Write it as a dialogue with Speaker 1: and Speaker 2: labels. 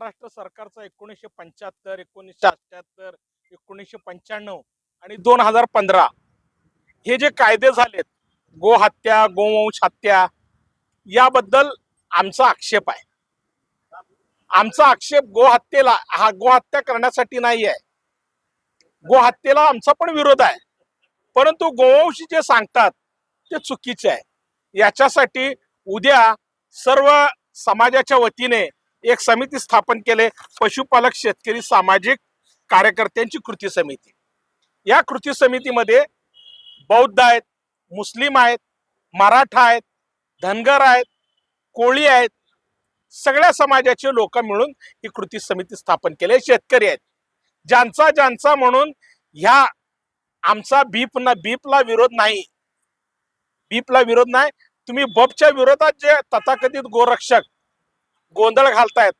Speaker 1: महाराष्ट्र सरकारचा 1975, 1978, 1995 आणि 2015 हे जे कायदे झालेत, गोहत्या, गोवंश हत्या, याबद्दल आमचा आक्षेप आहे. आमचा आक्षेप गोहत्या करण्यासाठी नाही आहे. गोहत्येला आमचा पण विरोध आहे, परंतु गोवंश जे सांगतात ते चुकीचे आहे. याच्यासाठी उद्या सर्व समाजाच्या वतीने एक समिती स्थापन केले, पशुपालक शेतकरी सामाजिक कार्यकर्त्यांची कृती समिती. या कृती समितीमध्ये बौद्ध आहेत, मुस्लिम आहेत, मराठा आहेत, धनगर आहेत, कोळी आहेत, सगळ्या समाजाचे लोक मिळून ही कृती समिती स्थापन केली. शेतकरी आहेत, ज्यांचा म्हणून ह्या आमचा बीपला विरोध नाही. बीपला विरोध नाही. तुम्ही बबच्या विरोधात जे तथाकथित गोरक्षक गोंधळ घालतायत